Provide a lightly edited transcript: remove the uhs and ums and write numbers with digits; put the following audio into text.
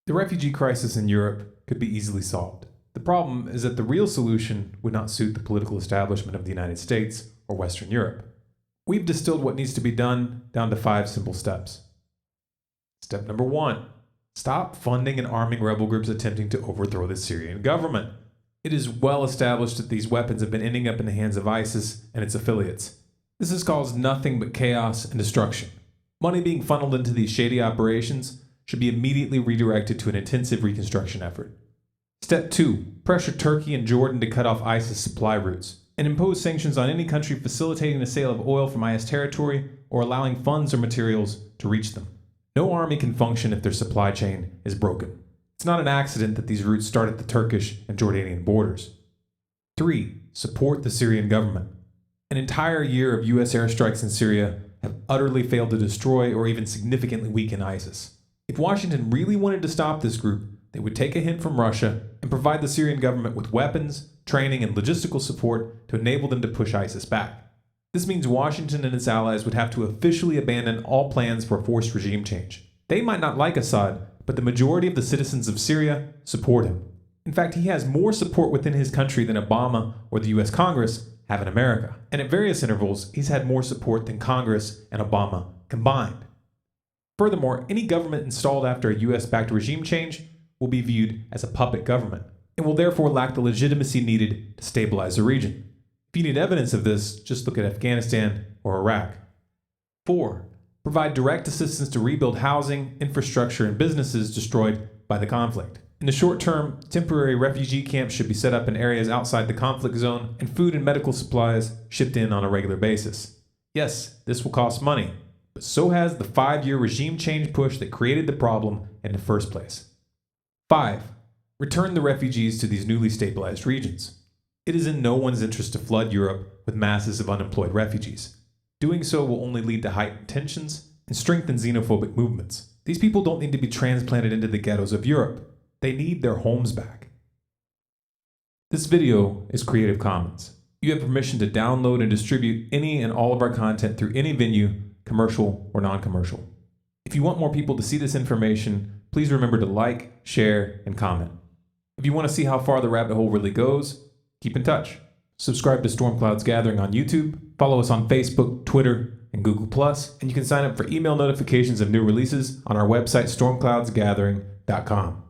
The refugee crisis in Europe could be easily solved. The problem is that the real solution would not suit the political establishment of the United States or Western Europe. We've distilled what needs to be done down to 5 simple steps. Step number 1. Stop funding and arming rebel groups attempting to overthrow the Syrian government. It is well established that these weapons have been ending up in the hands of ISIS and its affiliates. This has caused nothing but chaos and destruction. Money being funneled into these shady operations should be immediately redirected to an intensive reconstruction effort. Step 2. Pressure Turkey and Jordan to cut off ISIS supply routes and impose sanctions on any country facilitating the sale of oil from IS territory or allowing funds or materials to reach them. No army can function if their supply chain is broken. It's not an accident that these routes start at the Turkish and Jordanian borders. 3. Support the Syrian government. An entire year of U.S. airstrikes in Syria have utterly failed to destroy or even significantly weaken ISIS. If Washington really wanted to stop this group, they would take a hint from Russia and provide the Syrian government with weapons, training, and logistical support to enable them to push ISIS back. This means Washington and its allies would have to officially abandon all plans for forced regime change. They might not like Assad, but the majority of the citizens of Syria support him. In fact, he has more support within his country than Obama or the US Congress have in America. And at various intervals, he's had more support than Congress and Obama combined. Furthermore, any government installed after a US-backed regime change will be viewed as a puppet government and will therefore lack the legitimacy needed to stabilize the region. If you need evidence of this, just look at Afghanistan or Iraq. 4. Provide direct assistance to rebuild housing, infrastructure, and businesses destroyed by the conflict. In the short term, temporary refugee camps should be set up in areas outside the conflict zone, and food and medical supplies shipped in on a regular basis. Yes, this will cost money, but so has the 5-year regime change push that created the problem in the first place. 5. Return the refugees to these newly stabilized regions. It is in no one's interest to flood Europe with masses of unemployed refugees. Doing so will only lead to heightened tensions and strengthen xenophobic movements. These people don't need to be transplanted into the ghettos of Europe. They need their homes back. This video is Creative Commons. You have permission to download and distribute any and all of our content through any venue, commercial or non-commercial. If you want more people to see this information, please remember to like, share, and comment. If you want to see how far the rabbit hole really goes, keep in touch. Subscribe to Storm Clouds Gathering on YouTube, follow us on Facebook, Twitter, and Google+, and you can sign up for email notifications of new releases on our website stormcloudsgathering.com.